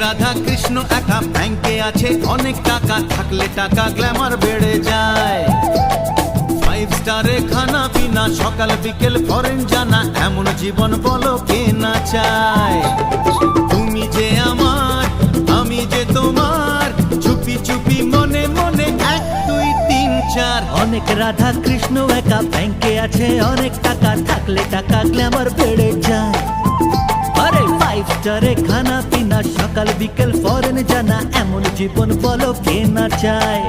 রাধা কৃষ্ণ একা ব্যাংকে আছে অনেক টাকা, থাকলে টাকা গ্ল্যামার বেড়ে যায়। 5 স্টারে খানা পিনা, সকাল বিকেল ফরেন জানা, এমন জীবন বলো কে না চায়। তুমি যে আমার, আমি যে তোমার, চুপি চুপি মনে মনে 1 2 3 4। অনেক রাধা কৃষ্ণ একা ব্যাংকে আছে অনেক টাকা, থাকলে টাকা গ্ল্যামার বেড়ে যায়। আরে 5 স্টারে খানা পিনা, সকাল বিকেল ফরেন জানা, এমন জীবন বলো কে না চায়।